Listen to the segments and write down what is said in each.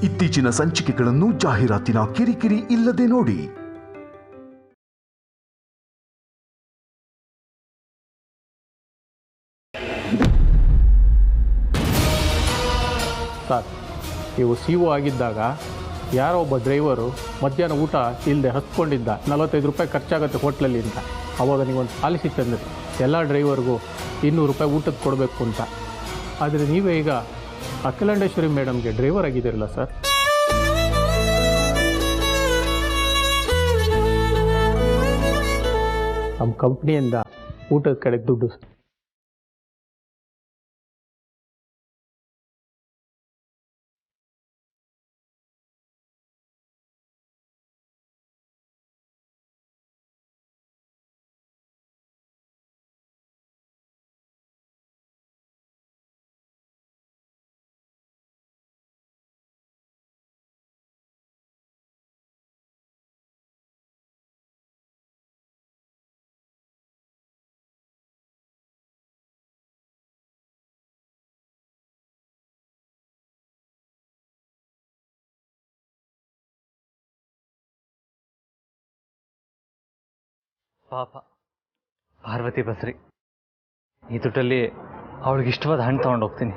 ಇತ್ತೀಚಿನ ಸಂಚಿಕೆಗಳನ್ನು ಜಾಹೀರಾತಿನ ಕಿರಿಕಿರಿ ಇಲ್ಲದೆ ನೋಡಿ. ಸರ್, ನೀವು CO ಆಗಿದ್ದಾಗ ಯಾರೋ ಒಬ್ಬ ಡ್ರೈವರು ಮಧ್ಯಾಹ್ನ ಊಟ ಇಲ್ಲದೆ ಹತ್ಕೊಂಡಿದ್ದ, 45 ರೂಪಾಯಿ ಖರ್ಚಾಗುತ್ತೆ ಹೋಟ್ಲಲ್ಲಿ ಅಂತ. ಆವಾಗ ನೀವೊಂದು ಪಾಲಿಸಿ ತಂದ್ರಿ, ಎಲ್ಲ ಡ್ರೈವರ್ಗೂ 200 ರೂಪಾಯಿ ಊಟಕ್ಕೆ ಕೊಡಬೇಕು ಅಂತ. ಆದರೆ ನೀವೇ ಈಗ ಅಖಿಲಾಂಡೇಶ್ವರಿ ಮೇಡಮ್ಗೆ ಡ್ರೈವರ್ ಆಗಿದ್ದೀರಲ್ಲ ಸರ್. ನಮ್ಮ ಕಂಪ್ನಿಯಿಂದ ಊಟದ ಕಡೆ ದುಡ್ಡು ಸರ್. ಪಾಪ ಪಾರ್ವತಿ ಬಸ್ರಿ, ಈ ದುಡ್ಡಲ್ಲಿ ಅವಳಿಗೆ ಇಷ್ಟವಾದ ಹಣ್ಣು ತಗೊಂಡು ಹೋಗ್ತೀನಿ.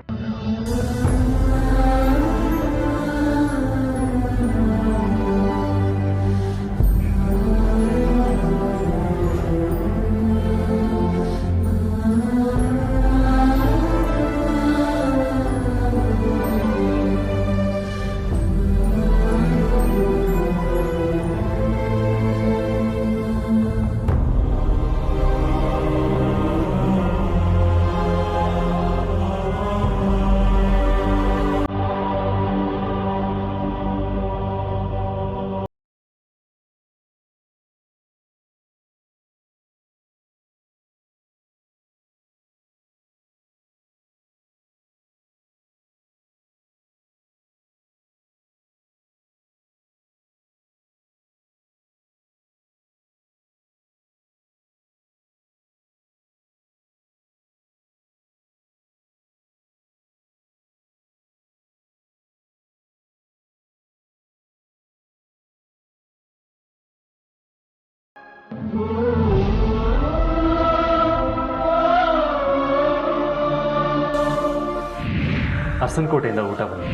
ಅರಸನಕೋಟೆಯಿಂದ ಊಟ ಬಂದು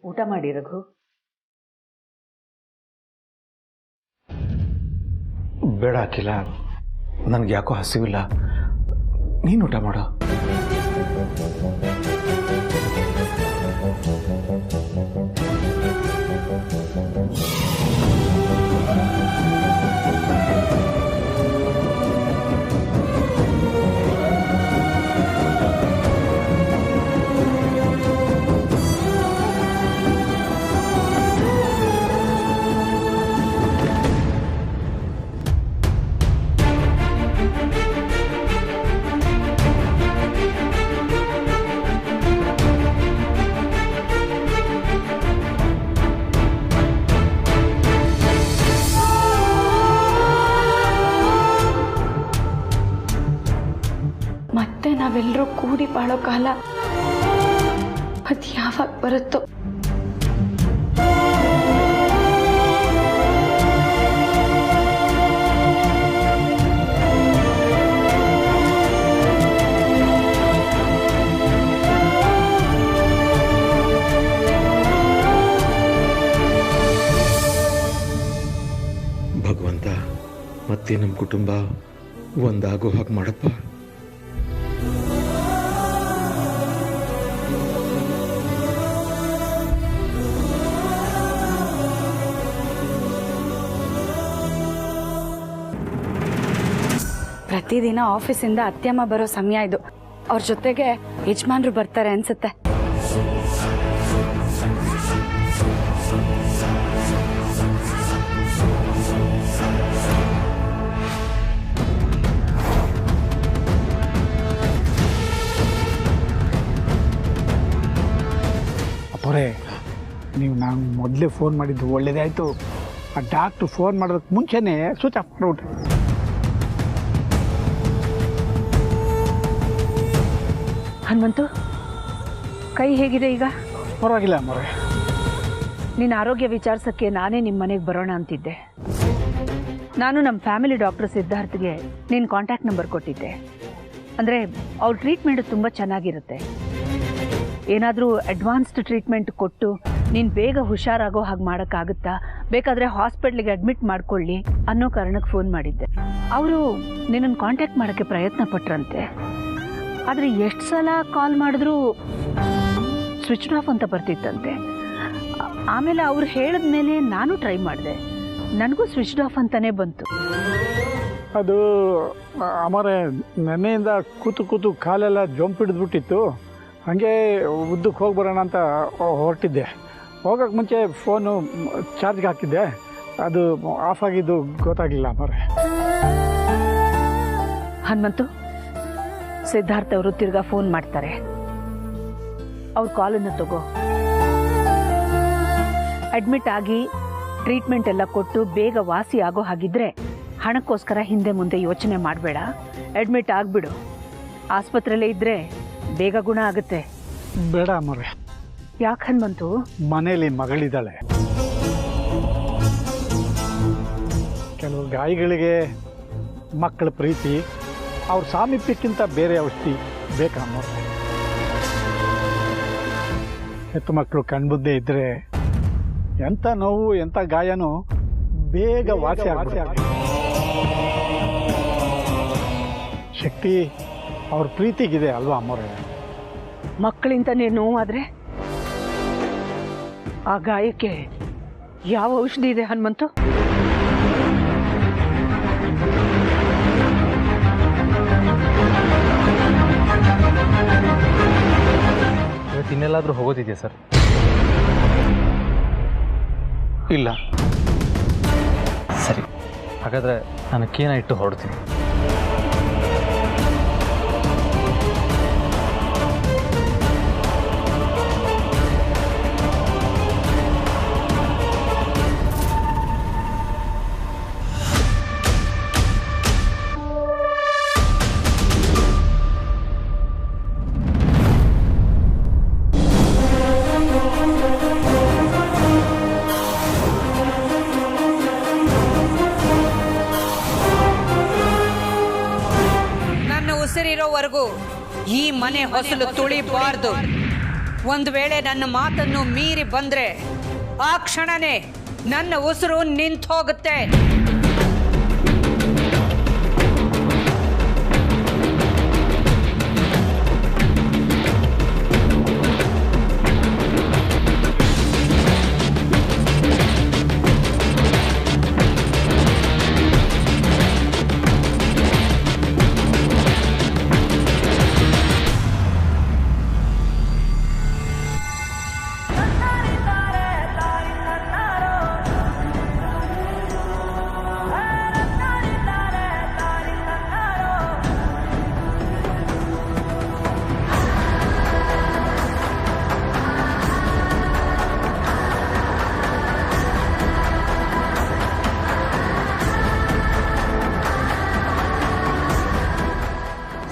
ಊಟ ಮಾಡಿ ರಘು. ಬೇಡ ಅಖಿಲ, ನನಗೆ ಯಾಕೋ ಹಸಿವಿಲ್ಲ, ನೀನು ಊಟ ಮಾಡು. ಮತ್ತೆ ನಾವೆಲ್ಲರೂ ಕೂಡಿ ಬಾಳೋ ಕಾಲ ಅದು ಯಾವಾಗ ಬರುತ್ತೋ. ಭಗವಂತ, ಮತ್ತೆ ನಮ್ಮ ಕುಟುಂಬ ಒಂದಾಗೋ ಹಾಗೆ ಮಾಡಪ್ಪ. ಪ್ರತಿದಿನ ಆಫೀಸಿಂದ ಅತ್ಯಮ್ಮ ಬರೋ ಸಮಯ ಇದು. ಅವ್ರ ಜೊತೆಗೆ ಯಜಮಾನ್ರು ಬರ್ತಾರೆ ಅನ್ಸುತ್ತೆ. ಅಪ್ಪರೇ, ನೀವು ನಾನು ಮೊದಲೇ ಫೋನ್ ಮಾಡಿದ್ದು ಒಳ್ಳೇದೇ ಆಯಿತು. ಆ ಡಾಕ್ಟ್ರು ಫೋನ್ ಮಾಡೋದಕ್ಕೆ ಮುಂಚೆನೇ ಸ್ವಿಚ್ ಆಫ್ ಮಾಡ್ಬಿಟ್ಟೆ. ಹನುಮಂತು, ಕೈ ಹೇಗಿದೆ ಈಗ? ಪರವಾಗಿಲ್ಲ ಅಮ್ಮರೇ. ನಿನ್ನ ಆರೋಗ್ಯ ವಿಚಾರಿಸೋಕ್ಕೆ ನಾನೇ ನಿಮ್ಮ ಮನೆಗೆ ಬರೋಣ ಅಂತಿದ್ದೆ. ನಾನು ನಮ್ಮ ಫ್ಯಾಮಿಲಿ ಡಾಕ್ಟರ್ ಸಿದ್ಧಾರ್ಥ್ಗೆ ನಿನ್ನ ಕಾಂಟ್ಯಾಕ್ಟ್ ನಂಬರ್ ಕೊಟ್ಟಿದ್ದೆ. ಅಂದರೆ ಅವ್ರ ಟ್ರೀಟ್ಮೆಂಟ್ ತುಂಬ ಚೆನ್ನಾಗಿರುತ್ತೆ. ಏನಾದರೂ ಅಡ್ವಾನ್ಸ್ಡ್ ಟ್ರೀಟ್ಮೆಂಟ್ ಕೊಟ್ಟು ನೀನು ಬೇಗ ಹುಷಾರಾಗೋ ಹಾಗೆ ಮಾಡೋಕ್ಕಾಗುತ್ತಾ, ಬೇಕಾದರೆ ಹಾಸ್ಪಿಟ್ಲಿಗೆ ಅಡ್ಮಿಟ್ ಮಾಡ್ಕೊಳ್ಳಿ ಅನ್ನೋ ಕಾರಣಕ್ಕೆ ಫೋನ್ ಮಾಡಿದ್ದೆ. ಅವರು ನಿನ್ನನ್ನು ಕಾಂಟ್ಯಾಕ್ಟ್ ಮಾಡೋಕ್ಕೆ ಪ್ರಯತ್ನ ಪಟ್ರಂತೆ. ಆದರೆ ಎಷ್ಟು ಸಲ ಕಾಲ್ ಮಾಡಿದ್ರೂ ಸ್ವಿಚ್ ಆಫ್ ಅಂತ ಬರ್ತಿತ್ತಂತೆ. ಆಮೇಲೆ ಅವ್ರು ಹೇಳಿದ ಮೇಲೆ ನಾನು ಟ್ರೈ ಮಾಡಿದೆ, ನನಗೂ ಸ್ವಿಚ್ ಆಫ್ ಅಂತಲೇ ಬಂತು. ಅದು ಅಮ್ಮರೇ, ನೆನ್ನೆಯಿಂದ ಕೂತು ಕಾಲೆಲ್ಲ ಜೊಂಪಿಡಿದ್ಬಿಟ್ಟಿತ್ತು. ಹಾಗೆ ಉದ್ದಕ್ಕೆ ಹೋಗಿ ಬರೋಣ ಅಂತ ಹೊರಟಿದ್ದೆ. ಹೋಗೋಕ್ಕೆ ಮುಂಚೆ ಫೋನು ಚಾರ್ಜ್ಗೆ ಹಾಕಿದ್ದೆ, ಅದು ಆಫ್ ಆಗಿದ್ದು ಗೊತ್ತಾಗಲಿಲ್ಲ ಅಮ್ಮರೇ. ಹನುಮಂತು, ಸಿದ್ಧಾರ್ಥ್ ಅವರು ತಿರ್ಗಾ ಫೋನ್ ಮಾಡ್ತಾರೆ. ಅವ್ರ ಕಾಲನ್ನು ತಗೋ. ಅಡ್ಮಿಟ್ ಆಗಿ ಟ್ರೀಟ್ಮೆಂಟ್ ಎಲ್ಲ ಕೊಟ್ಟು ಬೇಗ ವಾಸಿ ಆಗೋ ಹಾಗಿದ್ರೆ ಹಣಕ್ಕೋಸ್ಕರ ಹಿಂದೆ ಮುಂದೆ ಯೋಚನೆ ಮಾಡಬೇಡ. ಅಡ್ಮಿಟ್ ಆಗಿಬಿಡು. ಆಸ್ಪತ್ರೆಯಲ್ಲೇ ಇದ್ದರೆ ಬೇಗ ಗುಣ ಆಗುತ್ತೆ. ಬೇಡ ಅಮ್ಮರೇ. ಯಾಕೆ ಹನುಮಂತು? ಮನೇಲಿ ಮಗಳಿದ್ದಾಳೆ. ಕೆಲವು ಗಾಯಗಳಿಗೆ ಮಕ್ಕಳ ಪ್ರೀತಿ, ಅವ್ರ ಸಾಮೀಪ್ಯಕ್ಕಿಂತ ಬೇರೆ ಔಷಧಿ ಬೇಕಾ ಅಮ್ಮರೇ? ಹೆತ್ತು ಮಕ್ಕಳು ಕಣ್ಬುದ್ದೆ ಇದ್ದರೆ ಎಂಥ ನೋವು ಎಂಥ ಗಾಯನೂ ಬೇಗ ವಾಸಿ ಆಗ್ಬಿಡುತ್ತೆ. ಶಕ್ತಿ ಅವ್ರ ಪ್ರೀತಿಗಿದೆ ಅಲ್ವಾ ಅಮ್ಮರೇ? ಮಕ್ಕಳಿಂದನೇ ನೋವಾದರೆ ಆ ಗಾಯಕ್ಕೆ ಯಾವ ಔಷಧಿ ಇದೆ ಹನುಮಂತು? ಇವತ್ತು ಇನ್ನೆಲ್ಲಾದರೂ ಹೋಗೋದಿದೆಯಾ ಸರ್? ಇಲ್ಲ. ಸರಿ, ಹಾಗಾದರೆ ನಾನು ಕೇನ ಇಟ್ಟು ಹೊರಡ್ತೀನಿ. ಉಸಿರಿರೋವರೆಗೂ ಈ ಮನೆ ಹೊಸಲು ತುಳಿಬಾರ್ದು. ಒಂದು ವೇಳೆ ನನ್ನ ಮಾತನ್ನು ಮೀರಿ ಬಂದ್ರೆ ಆ ಕ್ಷಣನೇ ನನ್ನ ಉಸಿರು ನಿಂತು ಹೋಗುತ್ತೆ.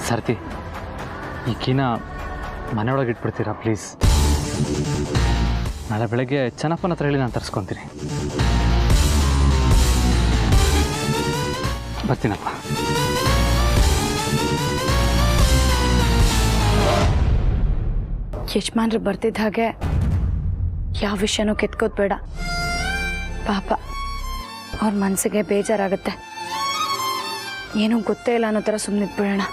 ಸರ್ತಿ, ಈ ಕೀನ ಮನೆಯೊಳಗೆ ಇಟ್ಬಿಡ್ತೀರಾ ಪ್ಲೀಸ್? ನಾಳೆ ಬೆಳಗ್ಗೆ ಚೆನ್ನಪ್ಪನ ಹತ್ರ ಹೇಳಿ ನಾನು ತರಿಸ್ಕೊತೀನಿ. ಬರ್ತೀನಪ್ಪ. ಯಜಮಾನ್ರು ಬರ್ತಿದ್ದ ಹಾಗೆ ಯಾವ ವಿಷಯನೂ ಕೆತ್ಕೋದ್ ಬೇಡ. ಪಾಪ ಅವ್ರ ಮನಸ್ಸಿಗೆ ಬೇಜಾರಾಗುತ್ತೆ. ಏನೂ ಗೊತ್ತೇ ಇಲ್ಲ ಅನ್ನೋ ಥರ ಸುಮ್ಮನಿದ್ಬಿಡೋಣ.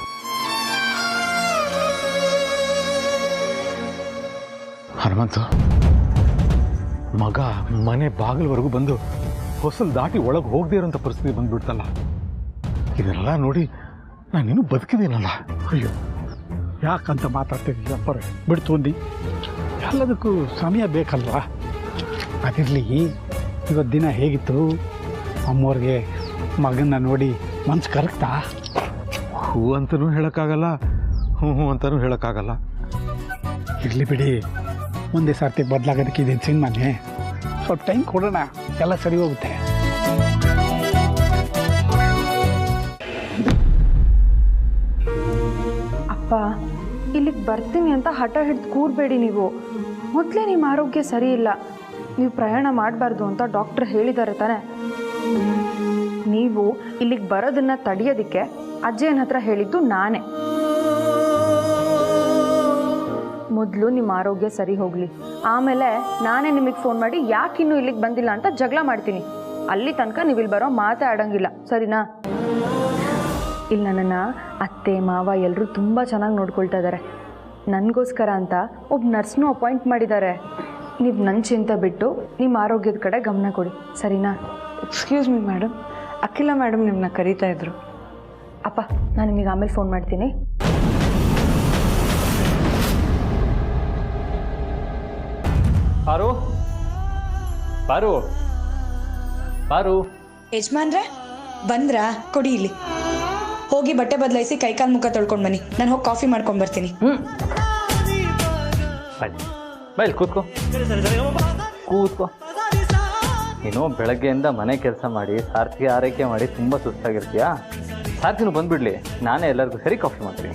ಹನುಮಂತ, ಮಗ ಮನೆ ಬಾಗಿಲವರೆಗೂ ಬಂದು ಹೊಸಲು ದಾಟಿ ಒಳಗೆ ಹೋಗದೇ ಇರೋಂಥ ಪರಿಸ್ಥಿತಿ ಬಂದ್ಬಿಡ್ತಲ್ಲ. ಇದೆಲ್ಲ ನೋಡಿ ನಾನಿನ್ನೂ ಬದುಕಿದ್ದೀನಲ್ಲ. ಅಯ್ಯೋ, ಯಾಕಂತ ಮಾತಾಡ್ತಿದ್ದಿಲ್ಲ ಪರೇ ಬಿಡ್ತು ಅಂದು ಎಲ್ಲದಕ್ಕೂ ಸಮಯ ಬೇಕಲ್ವಾ. ಅದಿರಲಿ, ಇವತ್ತು ದಿನ ಹೇಗಿತ್ತು? ಅಮ್ಮವ್ರಿಗೆ ಮಗನ್ನ ನೋಡಿ ಮನ್ಸು ಕರಗ್ತಾ? ಹೂ ಅಂತಲೂ ಹೇಳೋಕ್ಕಾಗಲ್ಲ, ಹ್ಞೂ ಅಂತಲೂ ಹೇಳೋಕ್ಕಾಗಲ್ಲ. ಇರಲಿ ಬಿಡಿ, ಒಂದೇ ಸರ್ತಿ ಬದಲಾಗೋದಕ್ಕೆ ಇದೇನು ಸಿನಿಮಾನೇ. ಸ್ವಲ್ಪ ಟೈಮ್ ಕೊಡೋಣ, ಎಲ್ಲ ಸರಿ ಹೋಗುತ್ತೆ. ಅಪ್ಪ, ಇಲ್ಲಿಗೆ ಬರ್ತೀನಿ ಅಂತ ಹಠ ಹಿಡಿದು ಕೂರಬೇಡಿ. ನೀವು ಮೊದಲೇ ನಿಮ್ಮ ಆರೋಗ್ಯ ಸರಿ ಇಲ್ಲ. ನೀವು ಪ್ರಯಾಣ ಮಾಡಬಾರ್ದು ಅಂತ ಡಾಕ್ಟ್ರ್ ಹೇಳಿದ್ದಾರೆ ತಾನೆ. ನೀವು ಇಲ್ಲಿಗೆ ಬರೋದನ್ನು ತಡೆಯೋದಕ್ಕೆ ಅಜ್ಜಿಯನ ಹತ್ರ ಹೇಳಿದ್ದು ನಾನೇ. ಮೊದಲು ನಿಮ್ಮ ಆರೋಗ್ಯ ಸರಿ ಹೋಗಲಿ, ಆಮೇಲೆ ನಾನೇ ನಿಮಗೆ ಫೋನ್ ಮಾಡಿ ಯಾಕೆ ಇನ್ನೂ ಇಲ್ಲಿಗೆ ಬಂದಿಲ್ಲ ಅಂತ ಜಗಳ ಮಾಡ್ತೀನಿ. ಅಲ್ಲಿ ತನಕ ನೀವು ಇಲ್ಲಿ ಬರೋ ಮಾತೇ ಆಡೋಂಗಿಲ್ಲ, ಸರಿನಾ? ಇಲ್ಲಿ ನನ್ನನ್ನು ಅತ್ತೆ ಮಾವ ಎಲ್ಲರೂ ತುಂಬ ಚೆನ್ನಾಗಿ ನೋಡ್ಕೊಳ್ತಾ ಇದ್ದಾರೆ. ನನಗೋಸ್ಕರ ಅಂತ ಒಬ್ಬ ನರ್ಸ್ನೂ ಅಪಾಯಿಂಟ್ ಮಾಡಿದ್ದಾರೆ. ನೀವು ನನ್ನ ಚಿಂತೆ ಬಿಟ್ಟು ನಿಮ್ಮ ಆರೋಗ್ಯದ ಕಡೆ ಗಮನ ಕೊಡಿ, ಸರಿನಾ? ಎಕ್ಸ್ಕ್ಯೂಸ್ ಮಿ ಮೇಡಮ್, ಅಖಿಲ ಮೇಡಮ್ ನಿಮ್ಮನ್ನ ಕರೀತಾ ಇದ್ರು. ಅಪ್ಪ, ನಾನು ನಿಮಗೆ ಆಮೇಲೆ ಫೋನ್ ಮಾಡ್ತೀನಿ. ಪಾರು ಪಾರು ಪಾರು ಯಜಮಾನ್ರೆ ಬಂದ್ರಾ? ಕೊಡಿ ಇಲ್ಲಿ. ಹೋಗಿ ಬಟ್ಟೆ ಬದಲಾಯಿಸಿ ಕೈಕಾಲು ಮುಖ ತೊಳ್ಕೊಂಡು ಬನ್ನಿ. ನಾನು ಹೋಗಿ ಕಾಫಿ ಮಾಡ್ಕೊಂಡು ಬರ್ತೀನಿ. ಬೈಲ್ ಕೂತ್ಕೋ ಕೂತ್ಕೋ. ನೀನು ಬೆಳಗ್ಗೆಯಿಂದ ಮನೆ ಕೆಲಸ ಮಾಡಿ ಸಾರ್ಥಿಗೆ ಆರೈಕೆ ಮಾಡಿ ತುಂಬ ಸುಸ್ತಾಗಿರ್ತೀಯಾ? ಸಾರ್ಥಿನೂ ಬಂದ್ಬಿಡ್ಲಿ, ನಾನೇ ಎಲ್ಲರಿಗೂ ಸರಿ ಕಾಫಿ ಮಾಡ್ತೀನಿ.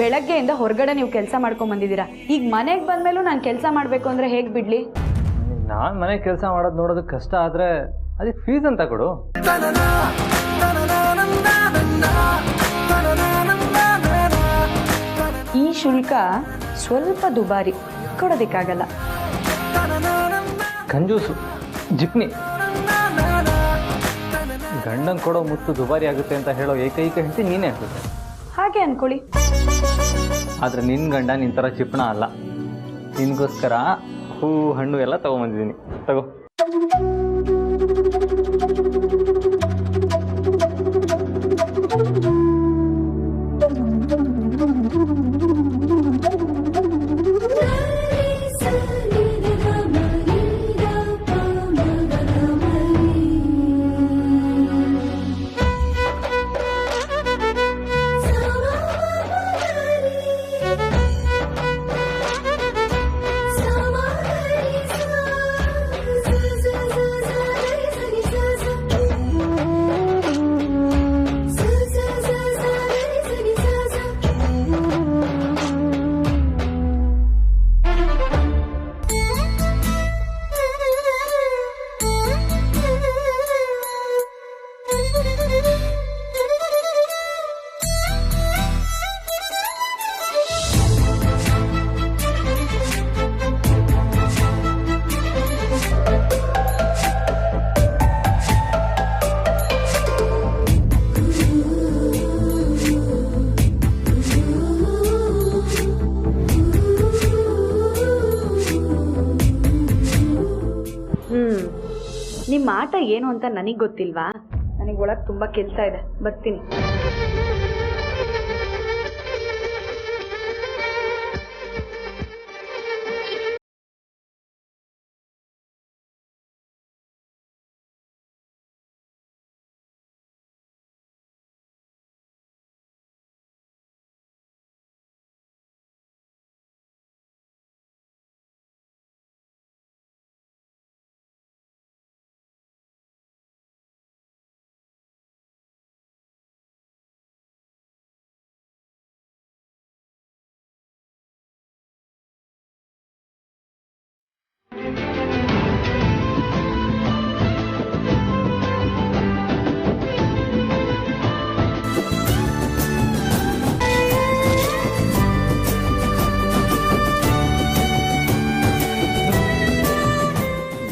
ಬೆಳಗ್ಗೆಯಿಂದ ಹೊರಗಡೆ ನೀವು ಕೆಲಸ ಮಾಡ್ಕೊಂಡು ಬಂದಿದ್ದೀರಾ, ಈಗ ಮನೆಗೆ ಬಂದ್ಮೇಲೂ ನಾನು ಕೆಲಸ ಮಾಡಬೇಕು ಅಂದರೆ ಹೇಗೆ ಬಿಡಲಿ? ನಾನು ಮನೆ ಕೆಲಸ ಮಾಡೋದು ನೋಡೋದಕ್ಕೆ ಕಷ್ಟ ಆದರೆ ಅದಕ್ಕೆ ಫೀಸ್ ಅಂತ ಕೊಡು. ಈ ಶುಲ್ಕ ಸ್ವಲ್ಪ ದುಬಾರಿ, ಕೊಡೋದಕ್ಕಾಗಲ್ಲ. ಕಂಜೂಸು ಜಿಪ್ನಿ. ಗಂಡಂಗೆ ಕೊಡೋ ಮುತ್ತು ದುಬಾರಿ ಆಗುತ್ತೆ ಅಂತ ಹೇಳೋ ಏಕೈಕ ಹೆಂಡತಿ ನೀನೇ ಆಗುತ್ತೆ. ಹಾಗೆ ಅನ್ಕೊಳ್ಳಿ. ಆದರೆ ನಿನ್ನ ಗಂಡ ನಿನ್ನ ಥರ ಚಿಪ್ಪಣ ಅಲ್ಲ. ನಿನಗೋಸ್ಕರ ಹೂ ಹಣ್ಣು ಎಲ್ಲ ತೊಗೊಂಬಂದಿದ್ದೀನಿ, ತಗೋ. ನಿಮ್ಮ ಆಟ ಏನು ಅಂತ ನನಗೆ ಗೊತ್ತಿಲ್ವಾ? ನನಗೆ ಒಳಗೆ ತುಂಬ ಕೆಲಸ ಇದೆ, ಬರ್ತೀನಿ.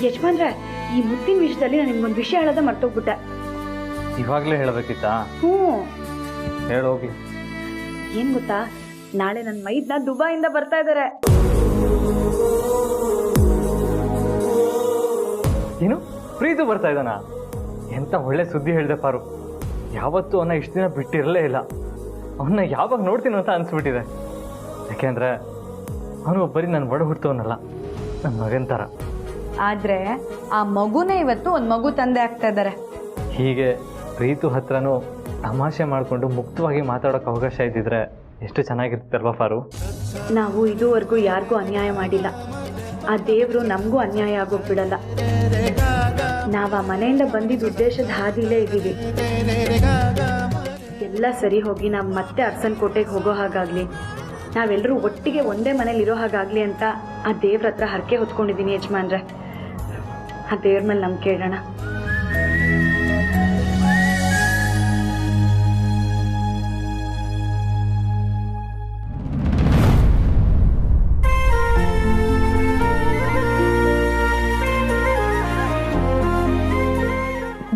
ಯಜಮಾನ್ರೆ, ಈ ಮುತ್ತಿನ ವಿಷಯದಲ್ಲಿ ನಾನು ನಿಮ್ಗೊಂದು ವಿಷಯ ಹೇಳೋದ ಮರ್ತೋಗ್ಬಿಟ್ಟೆ. ಇವಾಗಲೇ ಹೇಳಬೇಕಿತ್ತಾ? ಹ್ಞೂ, ಹೇಳೋಗಿ. ಏನ್ ಗೊತ್ತಾ, ನಾಳೆ ನನ್ನ ಮೈದ್ನ ದುಬೈಯಿಂದ ಬರ್ತಾ ಇದ್ದಾರೆ. ಏನು, ಪ್ರೀತು ಬರ್ತಾ ಇದ್ದಾನ? ಎಂತ ಒಳ್ಳೆ ಸುದ್ದಿ ಹೇಳಿದೆ ಪಾರು. ಯಾವತ್ತೂ ಅವನ್ನ ಇಷ್ಟು ದಿನ ಬಿಟ್ಟಿರಲೇ ಇಲ್ಲ. ಅವನ್ನ ಯಾವಾಗ ನೋಡ್ತೀನಿ ಅಂತ ಅನಿಸ್ಬಿಟ್ಟಿದೆ. ಯಾಕೆಂದರೆ ಅವನು ಬರೀ ನನ್ನ ಒಡ ಹುಡ್ತವನಲ್ಲ, ನನ್ನ ಮಗನ ಥರ. ಆದರೆ ಆ ಮಗುನೇ ಇವತ್ತು ಒಂದು ಮಗು ತಂದೆ ಆಗ್ತಾ ಇದ್ದಾರೆ. ಹೀಗೆ ಪ್ರೀತು ಹತ್ರನೂ ತಮಾಷೆ ಮಾಡಿಕೊಂಡು ಮುಕ್ತವಾಗಿ ಮಾತಾಡೋಕ್ಕೆ ಅವಕಾಶ ಇದ್ದಿದ್ರೆ ಎಷ್ಟು ಚೆನ್ನಾಗಿರ್ತಿತ್ತಲ್ವ ಫಾರು? ನಾವು ಇದುವರೆಗೂ ಯಾರಿಗೂ ಅನ್ಯಾಯ ಮಾಡಿಲ್ಲ. ಆ ದೇವರು ನಮಗೂ ಅನ್ಯಾಯ ಆಗೋಗಿ ಬಿಡಲ್ಲ. ನಾವು ಆ ಮನೆಯಿಂದ ಬಂದಿದ್ದ ಉದ್ದೇಶದ ಹಾದಿಲೇ ಇದ್ದೀವಿ. ಎಲ್ಲ ಸರಿ ಹೋಗಿ ನಾವು ಮತ್ತೆ ಅರಸನಕೋಟೆಗೆ ಹೋಗೋ ಹಾಗಾಗಲಿ, ನಾವೆಲ್ಲರೂ ಒಟ್ಟಿಗೆ ಒಂದೇ ಮನೇಲಿ ಇರೋ ಹಾಗಾಗಲಿ ಅಂತ ಆ ದೇವ್ರ ಹತ್ರ ಹರಕೆ ಹೊತ್ಕೊಂಡಿದ್ದೀನಿ ಯಜಮಾನ್ರೆ. ಆ ದೇವ್ರ ಮೇಲೆ ನಂಬಿಕೆ ಇಡೋಣ.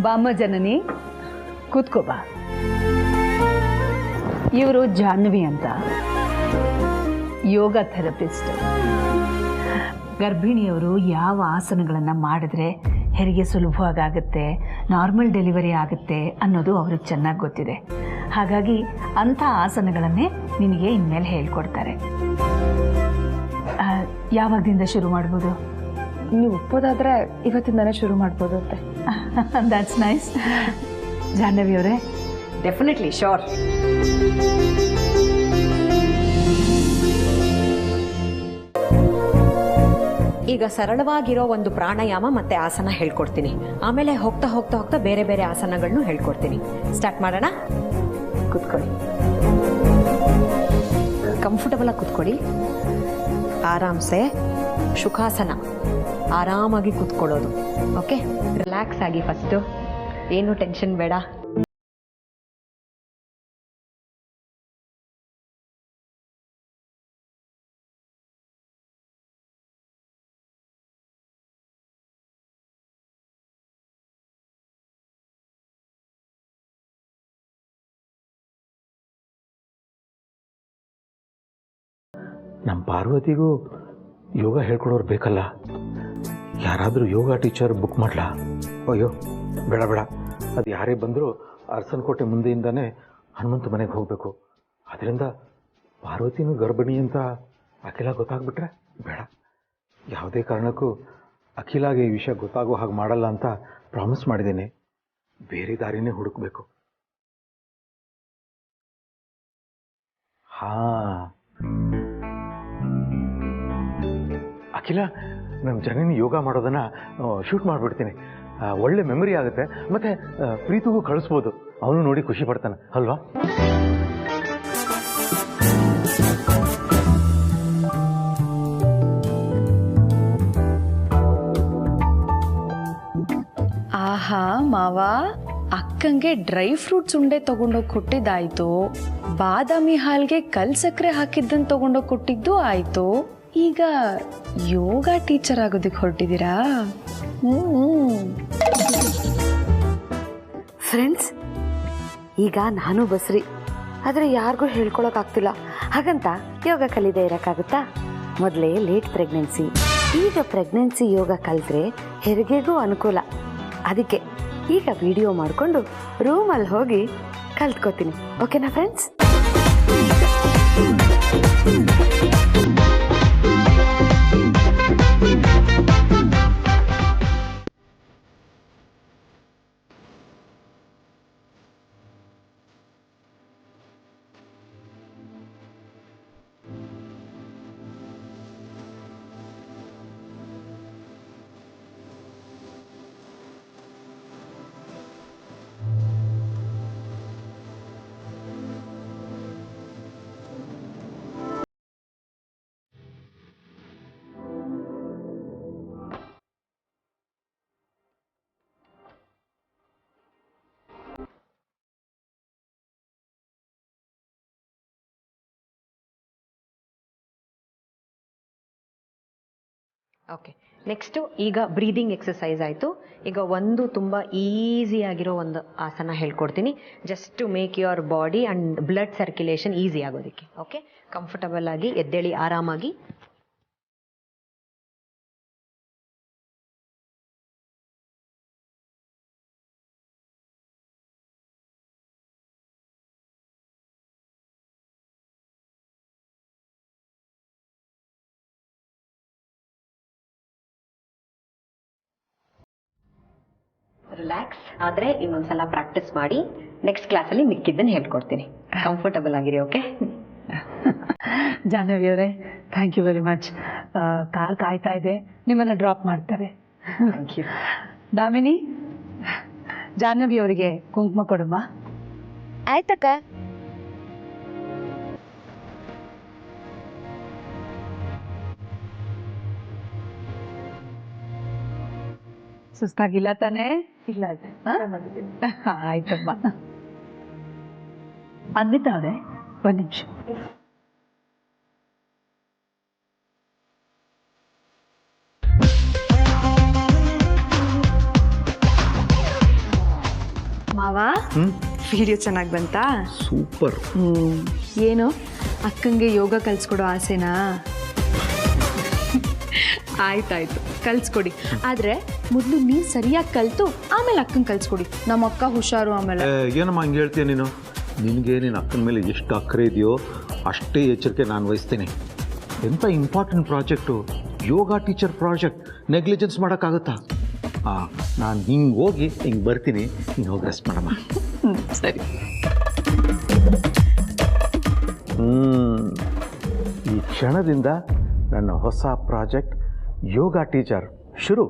ಬಾಮ್ಮ ಜನನಿ, ಕೂತ್ಕೋ ಬಾ. ಇವರು ಜಾಹ್ನವಿ ಅಂತ, ಯೋಗ ಥೆರಪಿಸ್ಟ್. ಗರ್ಭಿಣಿಯವರು ಯಾವ ಆಸನಗಳನ್ನು ಮಾಡಿದ್ರೆ ಹೆರಿಗೆ ಸುಲಭವಾಗುತ್ತೆ, ನಾರ್ಮಲ್ ಡೆಲಿವರಿ ಆಗುತ್ತೆ ಅನ್ನೋದು ಅವ್ರಿಗೆ ಚೆನ್ನಾಗಿ ಗೊತ್ತಿದೆ. ಹಾಗಾಗಿ ಅಂಥ ಆಸನಗಳನ್ನೇ ನಿನಗೆ ಇನ್ಮೇಲೆ ಹೇಳ್ಕೊಡ್ತಾರೆ. ಯಾವಾಗದಿಂದ ಶುರು ಮಾಡ್ಬೋದು? ನೀವು ಒಪ್ಪೋದಾದರೆ ಇವತ್ತಿಂದನೇ ಶುರು ಮಾಡ್ಬೋದು ಅಂತೆ. That's nice. ಜಾಹ್ನವಿ ಅವರೇ, ಡೆಫಿನೆಟ್ಲಿ, ಶೋರ್. ಈಗ ಸರಳವಾಗಿರೋ ಒಂದು ಪ್ರಾಣಾಯಾಮ ಮತ್ತೆ ಆಸನ ಹೇಳ್ಕೊಡ್ತೀನಿ. ಆಮೇಲೆ ಹೋಗ್ತಾ ಹೋಗ್ತಾ ಹೋಗ್ತಾ ಬೇರೆ ಬೇರೆ ಆಸನಗಳನ್ನು ಹೇಳ್ಕೊಡ್ತೀನಿ. ಸ್ಟಾರ್ಟ್ ಮಾಡೋಣ. ಕೂತ್ಕೊಳ್ಳಿ, ಕಂಫರ್ಟಬಲ್ ಆಗಿ ಕೂತ್ಕೊಳ್ಳಿ. ಆರಾಮ್ಸೆ ಸುಖಾಸನ, ಆರಾಮಾಗಿ ಕೂತ್ಕೊಳ್ಳೋದು. ಓಕೆ, ರಿಲ್ಯಾಕ್ಸ್ ಆಗಿ. ಫಸ್ಟು ಏನು ಟೆನ್ಷನ್ ಬೇಡ. ನಮ್ಮ ಪಾರ್ವತಿಗೂ ಯೋಗ ಹೇಳ್ಕೊಡೋರು ಬೇಕಲ್ಲ. ಯಾರಾದರೂ ಯೋಗ ಟೀಚರ್ ಬುಕ್ ಮಾಡಲಾ? ಅಯ್ಯೋ ಬೇಡ ಬೇಡ, ಅದು ಯಾರೇ ಬಂದರೂ ಅರಸನಕೋಟೆ ಮುಂದೆಯಿಂದನೇ ಹನುಮಂತ ಮನೆಗೆ ಹೋಗಬೇಕು. ಅದರಿಂದ ಪಾರ್ವತಿನೂ ಗರ್ಭಿಣಿ ಅಂತ ಅಖಿಲ ಗೊತ್ತಾಗ್ಬಿಟ್ರೆ ಬೇಡ. ಯಾವುದೇ ಕಾರಣಕ್ಕೂ ಅಖಿಲಾಗೆ ಈ ವಿಷಯ ಗೊತ್ತಾಗೋ ಹಾಗೆ ಮಾಡಲ್ಲ ಅಂತ ಪ್ರಾಮಿಸ್ ಮಾಡಿದ್ದೀನಿ. ಬೇರೆ ದಾರಿನೇ ಹುಡುಕಬೇಕು. ಹಾಂ ಅಖಿಲ, ನಮ್ಮ ಜನನಿ ಯೋಗ ಮಾಡೋದನ್ನು ಶೂಟ್ ಮಾಡಿಬಿಡ್ತೀನಿ. ಒಳ್ಳೆ ಮೆಮೊರಿ ಆಗುತ್ತೆ. ಮತ್ತು ಪ್ರೀತಿಗೂ ಕಳಿಸ್ಬೋದು, ಅವನು ನೋಡಿ ಖುಷಿ ಪಡ್ತಾನೆ ಅಲ್ವಾ? ಆಹಾ ಮಾವ, ಅಕ್ಕಂಗೆ ಡ್ರೈ ಫ್ರೂಟ್ಸ್ ಉಂಡೆ ತಗೊಂಡೋಗಿ ಕೊಟ್ಟಿದ್ದಾಯ್ತು, ಬಾದಾಮಿ ಹಾಲ್ಗೆ ಕಲ್ ಸಕ್ಕರೆ ಹಾಕಿದ್ದನ್ನು ತಗೊಂಡೋಗಿ ಕೊಟ್ಟಿದ್ದು ಆಯ್ತು. ಈಗ ಯೋಗ ಟೀಚರ್ ಆಗೋದಕ್ಕೆ ಹೊರಟಿದ್ದೀರಾ? ಫ್ರೆಂಡ್ಸ್, ಈಗ ನಾನು ಬಸ್ರಿ, ಆದರೆ ಯಾರಿಗೂ ಹೇಳ್ಕೊಳಕ್ಕಾಗ್ತಿಲ್ಲ. ಹಾಗಂತ ಯೋಗ ಕಲಿದೇ ಇರೋಕ್ಕಾಗುತ್ತಾ? ಮೊದಲೇ ಲೇಟ್ ಪ್ರೆಗ್ನೆನ್ಸಿ, ಈಗ ಪ್ರೆಗ್ನೆನ್ಸಿ ಯೋಗ ಕಲಿತ್ರೆ ಹೆರಿಗೆಗೂ ಅನುಕೂಲ. ಅದಕ್ಕೆ ಈಗ ವಿಡಿಯೋ ಮಾಡಿಕೊಂಡು ರೂಮಲ್ಲಿ ಹೋಗಿ ಕಲ್ತ್ಕೋತೀನಿ. ಓಕೆನಾ ಫ್ರೆಂಡ್ಸ್? ಓಕೆ, ನೆಕ್ಸ್ಟು ಈಗ ಬ್ರೀದಿಂಗ್ ಎಕ್ಸಸೈಸ್ ಆಯಿತು. ಈಗ ಒಂದು ತುಂಬ ಈಸಿಯಾಗಿರೋ ಒಂದು ಆಸನ ಹೇಳ್ಕೊಡ್ತೀನಿ, just to make your body and blood circulation easy ಆಗೋದಕ್ಕೆ. ಓಕೆ, ಕಂಫರ್ಟಬಲ್ ಆಗಿ ಎದ್ದೇಳಿ ಆರಾಮಾಗಿ. ರಿಲ್ಯಾಕ್ಸ್. ಆದರೆ ಇನ್ನೊಂದ್ಸಲ ಪ್ರಾಕ್ಟೀಸ್ ಮಾಡಿ ನೆಕ್ಸ್ಟ್ ಕ್ಲಾಸಲ್ಲಿ ಮಿಕ್ಕಿದ್ದನ್ನು ಹೇಳ್ಕೊಡ್ತೀನಿ. ಕಂಫರ್ಟಬಲ್ ಆಗಿರಿ. ಓಕೆ ಜಾಹ್ನವಿ ಅವರೇ, thank you very much. Car ಕಾಯ್ತಾ ಇದೆ, ನಿಮ್ಮನ್ನು ಡ್ರಾಪ್ ಮಾಡ್ತಾರೆ. Thank you. ದಾಮಿನಿ, ಜಾಹ್ನವಿ ಅವರಿಗೆ ಕುಂಕುಮ ಕೊಡಮ್ಮ. ಆಯ್ತಕ್ಕ. ಸುಸ್ತಾಗಿಲ್ಲ ತಾನೇ? ಇಲ್ಲ ಆಯ್ತಮ್ಮ. ಅನ್ವಿತಾ ಅವರೇ, ಒಂದು ನಿಮಿಷ. ಮಾವ, ವಿಡಿಯೋ ಚೆನ್ನಾಗಿ ಬಂತಾ? ಸೂಪರ್. ಏನು ಅಕ್ಕಂಗೆ ಯೋಗ ಕಲಿಸ್ಕೊಡೋ ಆಸೆನಾ? ಆಯ್ತಾಯ್ತು, ಕಲಿಸ್ಕೊಡಿ. ಆದರೆ ಮೊದಲು ನೀವು ಸರಿಯಾಗಿ ಕಲಿತು ಆಮೇಲೆ ಅಕ್ಕಂಗೆ ಕಲಿಸ್ಕೊಡಿ. ನಮ್ಮ ಅಕ್ಕ ಹುಷಾರು. ಆಮೇಲೆ ಏನಮ್ಮ ಹಂಗೆ ಹೇಳ್ತೀಯ ನೀನು? ನಿನಗೆ ನಿನ್ನ ಅಕ್ಕನ ಮೇಲೆ ಎಷ್ಟು ಅಕ್ಕರೆ ಇದೆಯೋ ಅಷ್ಟೇ ಎಚ್ಚರಿಕೆ ನಾನು ವಹಿಸ್ತೀನಿ. ಎಂಥ ಇಂಪಾರ್ಟೆಂಟ್ ಪ್ರಾಜೆಕ್ಟು, ಯೋಗ ಟೀಚರ್ ಪ್ರಾಜೆಕ್ಟ್. ನೆಗ್ಲಿಜೆನ್ಸ್ ಮಾಡೋಕ್ಕಾಗುತ್ತಾ? ನಾನು ಹಿಂಗೆ ಹೋಗಿ ಹಿಂಗೆ ಬರ್ತೀನಿ, ಹಿಂಗೆ ಹೋಗಿ ರೆಸ್ಟ್ ಮಾಡಮ್ಮ. ಸರಿ. ಈ ಕ್ಷಣದಿಂದ ನನ್ನ ಹೊಸ ಪ್ರಾಜೆಕ್ಟ್ ಯೋಗ ಟೀಚರ್ ಶುರು.